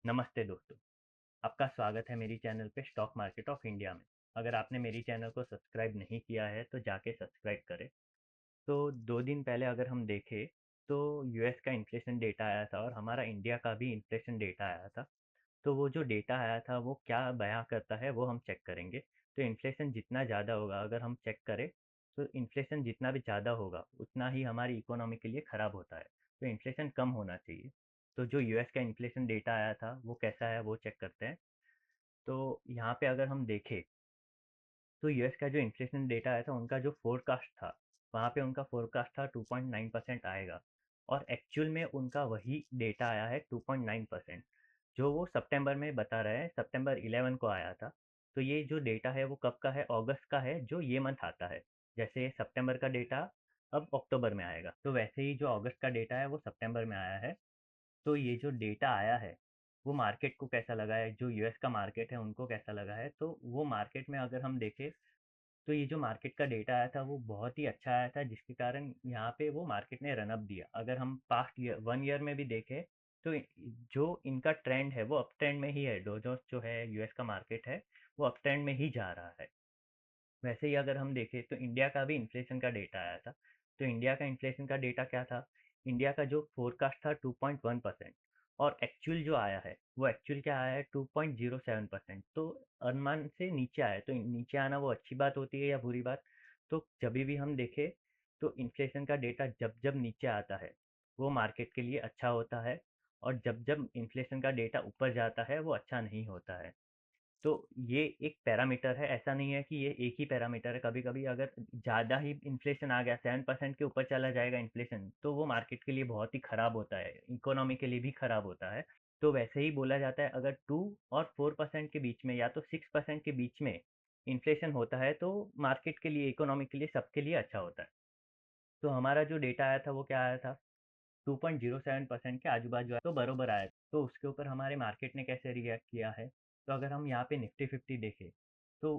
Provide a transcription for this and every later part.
नमस्ते दोस्तों, आपका स्वागत है मेरी चैनल पे स्टॉक मार्केट ऑफ इंडिया में। अगर आपने मेरी चैनल को सब्सक्राइब नहीं किया है तो जाके सब्सक्राइब करें। तो 2 दिन पहले अगर हम देखें तो यूएस का इन्फ्लेशन डेटा आया था और हमारा इंडिया का भी इन्फ्लेशन डेटा आया था। तो वो जो डेटा आया था वो क्या बयां करता है वो हम चेक करेंगे। तो इन्फ्लेशन जितना ज़्यादा होगा अगर हम चेक करें तो इन्फ्लेशन जितना भी ज़्यादा होगा उतना ही हमारी इकोनॉमी के लिए ख़राब होता है। तो इन्फ्लेशन कम होना चाहिए। तो जो यूएस का इन्फ्लेशन डेटा आया था वो कैसा है वो चेक करते हैं। तो यहाँ पे अगर हम देखें तो यूएस का जो इन्फ्लेशन डेटा आया था उनका जो फोरकास्ट था वहाँ पे उनका फोरकास्ट था 2.9% आएगा और एक्चुअल में उनका वही डेटा आया है 2.9%। जो वो सितंबर में बता रहे हैं सितंबर 11 को आया था। तो ये जो डेटा है वो कब का है, अगस्त का है जो ये मंथ आता है। जैसे सितंबर का डेटा अब अक्टूबर में आएगा तो वैसे ही जो अगस्त का डेटा है वो सितंबर में आया है। तो ये जो डेटा आया है वो मार्केट को कैसा लगा है, जो यूएस का मार्केट है उनको कैसा लगा है। तो वो मार्केट में अगर हम देखें तो ये जो मार्केट का डेटा आया था वो बहुत ही अच्छा आया था जिसके कारण यहाँ पे वो मार्केट ने रन अप दिया। अगर हम पास्ट ईयर 1 ईयर में भी देखें तो जो इनका ट्रेंड है वो अप ट्रेंड में ही है। डो जोन्स जो है यूएस का मार्केट है वो अप ट्रेंड में ही जा रहा है। वैसे ही अगर हम देखें तो इंडिया का भी इन्फ्लेशन का डेटा आया था। तो इंडिया का इन्फ्लेशन का डेटा क्या था, इंडिया का जो फोरकास्ट था 2.1% और एक्चुअल जो आया है वो एक्चुअल क्या आया है 2.07%। तो अनुमान से नीचे आया है। तो नीचे आना वो अच्छी बात होती है या बुरी बात। तो जब भी हम देखें तो इन्फ्लेशन का डेटा जब जब नीचे आता है वो मार्केट के लिए अच्छा होता है और जब जब इन्फ्लेशन का डेटा ऊपर जाता है वो अच्छा नहीं होता है। तो ये एक पैरामीटर है, ऐसा नहीं है कि ये एक ही पैरामीटर है। कभी कभी अगर ज़्यादा ही इन्फ्लेशन आ गया 7% के ऊपर चला जाएगा इन्फ्लेशन तो वो मार्केट के लिए बहुत ही ख़राब होता है, इकोनॉमी के लिए भी ख़राब होता है। तो वैसे ही बोला जाता है अगर 2 और 4% के बीच में या तो 6% के बीच में इन्फ्लेशन होता है तो मार्केट के लिए, इकोनॉमी के लिए, सबके लिए अच्छा होता है। तो हमारा जो डेटा आया था वो क्या आया था, 2.07% के आजू बाजू आया तो बरोबर आया। तो उसके ऊपर हमारे मार्केट ने कैसे रिएक्ट किया है। तो अगर हम यहाँ पे निफ्टी 50 देखें तो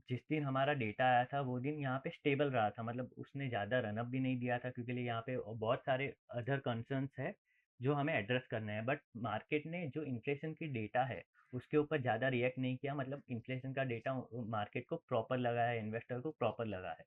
जिस दिन हमारा डेटा आया था वो दिन यहाँ पे स्टेबल रहा था, मतलब उसने ज़्यादा रनअप भी नहीं दिया था क्योंकि लिए यहाँ पे बहुत सारे अदर कंसर्न्स है जो हमें एड्रेस करने हैं। बट मार्केट ने जो इन्फ्लेशन की डेटा है उसके ऊपर ज़्यादा रिएक्ट नहीं किया, मतलब इन्फ्लेशन का डेटा मार्केट को प्रॉपर लगा है, इन्वेस्टर को प्रॉपर लगा है।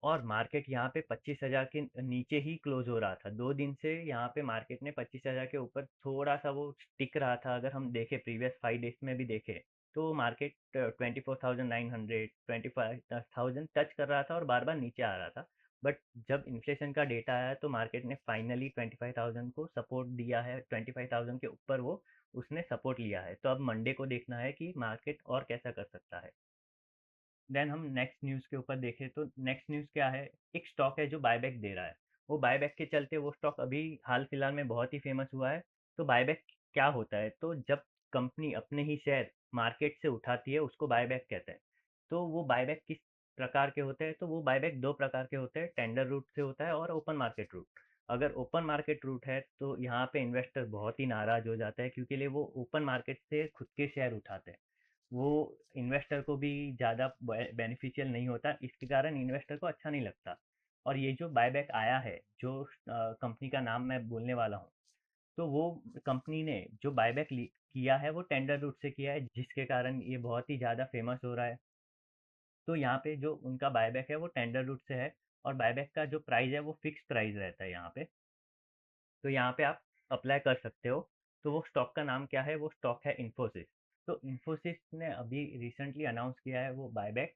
और मार्केट यहाँ पे 25,000 के नीचे ही क्लोज हो रहा था 2 दिन से। यहाँ पे मार्केट ने 25,000 के ऊपर थोड़ा सा वो टिक रहा था। अगर हम देखें प्रीवियस 5 डेज में भी देखें तो मार्केट 24,900 25,000 टच कर रहा था और बार बार नीचे आ रहा था। बट जब इन्फ्लेशन का डेटा आया तो मार्केट ने फाइनली 25,000 को सपोर्ट दिया है, 25,000 के ऊपर वो उसने सपोर्ट लिया है। तो अब मंडे को देखना है कि मार्केट और कैसा कर सकता है। देन हम नेक्स्ट न्यूज़ के ऊपर देखें तो नेक्स्ट न्यूज़ क्या है, एक स्टॉक है जो बायबैक दे रहा है। वो बायबैक के चलते वो स्टॉक अभी हाल फिलहाल में बहुत ही फेमस हुआ है। तो बायबैक क्या होता है, तो जब कंपनी अपने ही शेयर मार्केट से उठाती है उसको बायबैक कहते हैं। तो वो बायबैक किस प्रकार के होते हैं, तो वो बायबैक दो प्रकार के होते हैं, टेंडर रूट से होता है और ओपन मार्केट रूट। अगर ओपन मार्केट रूट है तो यहाँ पे इन्वेस्टर बहुत ही नाराज हो जाता है क्योंकि लिए वो ओपन मार्केट से खुद के शेयर उठाते हैं। वो इन्वेस्टर को भी ज़्यादा बेनिफिशियल नहीं होता, इसके कारण इन्वेस्टर को अच्छा नहीं लगता। और ये जो बायबैक आया है, जो कंपनी का नाम मैं बोलने वाला हूँ, तो वो कंपनी ने जो बायबैक किया है वो टेंडर रूट से किया है जिसके कारण ये बहुत ही ज़्यादा फेमस हो रहा है। तो यहाँ पे जो उनका बायबैक है वो टेंडर रूट से है और बायबैक का जो प्राइस है वो फिक्स प्राइस रहता है यहाँ पे। तो यहाँ पे आप अप्लाई कर सकते हो। तो वो स्टॉक का नाम क्या है, वो स्टॉक है इन्फोसिस। तो इन्फोसिस ने अभी रिसेंटली अनाउंस किया है वो बायबैक।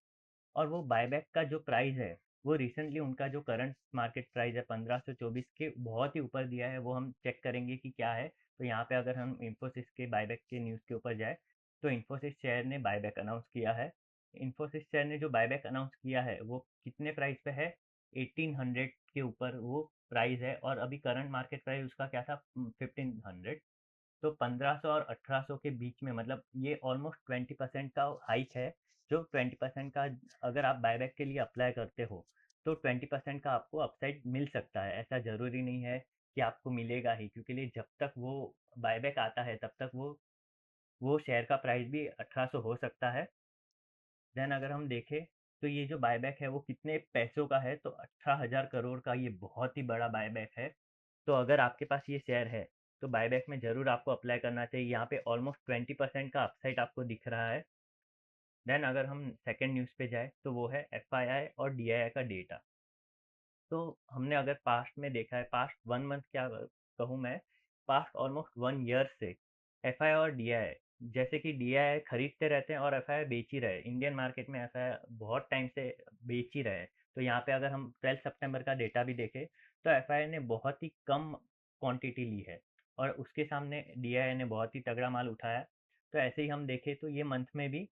और वो बायबैक का जो प्राइस है वो रिसेंटली उनका जो करंट मार्केट प्राइस है 1524 के बहुत ही ऊपर दिया है। वो हम चेक करेंगे कि क्या है। तो यहाँ पे अगर हम इन्फोसिस के बायबैक के न्यूज़ के ऊपर जाए तो इन्फोसिस शेयर ने बायबैक अनाउंस किया है। इन्फोसिस शेयर ने जो बायबैक अनाउंस किया है वो कितने प्राइस पे है, 1800 के ऊपर वो प्राइस है और अभी करंट मार्केट प्राइस उसका क्या था, 1500। तो 1500 और 1800 के बीच में, मतलब ये ऑलमोस्ट 20% का हाइक है। जो 20% का अगर आप बायबैक के लिए अप्लाई करते हो तो 20% का आपको अपसाइड मिल सकता है। ऐसा ज़रूरी नहीं है कि आपको मिलेगा ही, क्योंकि लिए जब तक वो बायबैक आता है तब तक वो शेयर का प्राइस भी 1800 हो सकता है। देन अगर हम देखें तो ये जो बायबैक है वो कितने पैसों का है, तो 18,000 करोड़ का ये बहुत ही बड़ा बायबैक है। तो अगर आपके पास ये शेयर है तो बायबैक में ज़रूर आपको अप्लाई करना चाहिए। यहाँ पे ऑलमोस्ट 20% का अपसाइड आपको दिख रहा है। देन अगर हम सेकंड न्यूज़ पे जाए तो वो है एफआईआई और डीआईआई का डेटा। तो हमने अगर पास्ट में देखा है, पास्ट 1 मंथ क्या कहूँ मैं, पास्ट ऑलमोस्ट 1 ईयर से एफआईआई और डीआईआई, जैसे कि डीआईआई खरीदते रहते हैं और एफआईआई बेच ही रहे हैं। इंडियन मार्केट में एफआईआई बहुत टाइम से बेच ही रहे हैं। तो यहाँ पे अगर हम 12 सितंबर का डेटा भी देखें तो एफआईआई ने बहुत ही कम क्वांटिटी ली है और उसके सामने डीआईआई ने बहुत ही तगड़ा माल उठाया। तो ऐसे ही हम देखें तो ये मंथ में भी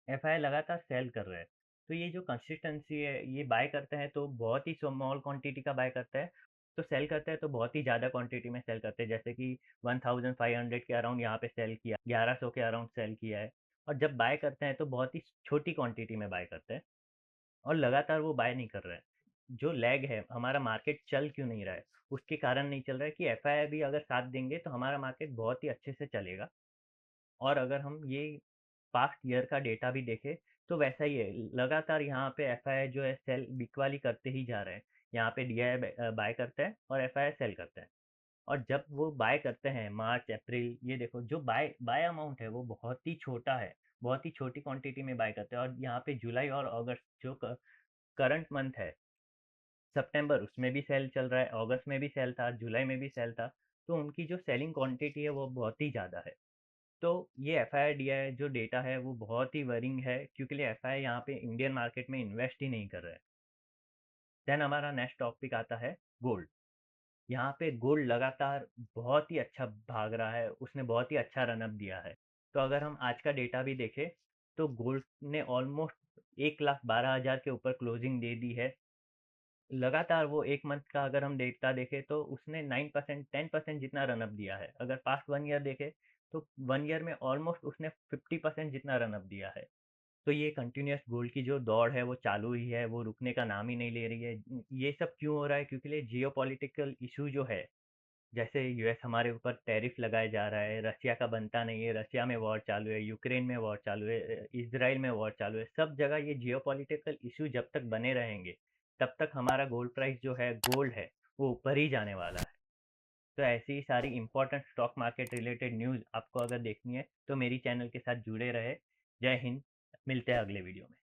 एफआई लगातार सेल कर रहे हैं। तो ये जो कंसिस्टेंसी है, ये बाय करते हैं तो बहुत ही स्मॉल क्वांटिटी का बाय करता है, तो सेल करते हैं तो बहुत ही ज़्यादा क्वांटिटी में सेल करते हैं, जैसे कि 1500 के अराउंड यहाँ पे सेल किया, 1100 के अराउंड सेल किया है। और जब बाय करते हैं तो बहुत ही छोटी क्वांटिटी में बाय करते हैं और लगातार वो बाय नहीं कर रहे हैं। जो लैग है, हमारा मार्केट चल क्यों नहीं रहा है, उसके कारण नहीं चल रहा है कि एफआई भी अगर साथ देंगे तो हमारा मार्केट बहुत ही अच्छे से चलेगा। और अगर हम ये पास्ट ईयर का डेटा भी देखें तो वैसा ही है, लगातार यहाँ पे एफआई जो है सेल बिकवाली करते ही जा रहे हैं। यहाँ पे डीआई बाय करते हैं और एफआई सेल करते हैं। और जब वो बाय करते हैं मार्च अप्रैल, ये देखो जो बाय बाय अमाउंट है वो बहुत ही छोटा है, बहुत ही छोटी क्वांटिटी में बाय करते हैं। और यहाँ पे जुलाई और अगस्त जो करंट मंथ है, सितंबर, उसमें भी सेल चल रहा है, अगस्त में भी सेल था, जुलाई में भी सेल था। तो उनकी जो सेलिंग क्वांटिटी है वो बहुत ही ज़्यादा है। तो ये एफआईआई डीआई जो डेटा है वो बहुत ही वरिंग है, क्योंकि एफआईआई यहाँ पे इंडियन मार्केट में इन्वेस्ट ही नहीं कर रहा है। देन हमारा नेक्स्ट टॉपिक आता है गोल्ड। यहाँ पे गोल्ड लगातार बहुत ही अच्छा भाग रहा है, उसने बहुत ही अच्छा रनअप दिया है। तो अगर हम आज का डेटा भी देखें तो गोल्ड ने ऑलमोस्ट 1,12,000 के ऊपर क्लोजिंग दे दी है। लगातार वो एक मंथ का अगर हम डेटा देखें तो उसने 9% 10% जितना रनअप दिया है। अगर पास्ट 1 ईयर देखें तो 1 ईयर में ऑलमोस्ट उसने 50% जितना रनअप दिया है। तो ये कंटिन्यूअस गोल्ड की जो दौड़ है वो चालू ही है, वो रुकने का नाम ही नहीं ले रही है। ये सब क्यों हो रहा है? क्योंकि ये जियोपॉलिटिकल इशू जो है, जैसे यूएस हमारे ऊपर टैरिफ लगाया जा रहा है, रशिया का बनता नहीं है, रशिया में वॉर चालू है, यूक्रेन में वॉर चालू है, इसराइल में वॉर चालू है, सब जगह ये जियोपॉलिटिकल इशू जब तक बने रहेंगे तब तक हमारा गोल्ड प्राइस जो है, गोल्ड है, वो ऊपर ही जाने वाला है। तो ऐसी ही सारी important stock market related news आपको अगर देखनी है तो मेरी चैनल के साथ जुड़े रहे। जय हिंद, मिलते हैं अगले वीडियो में।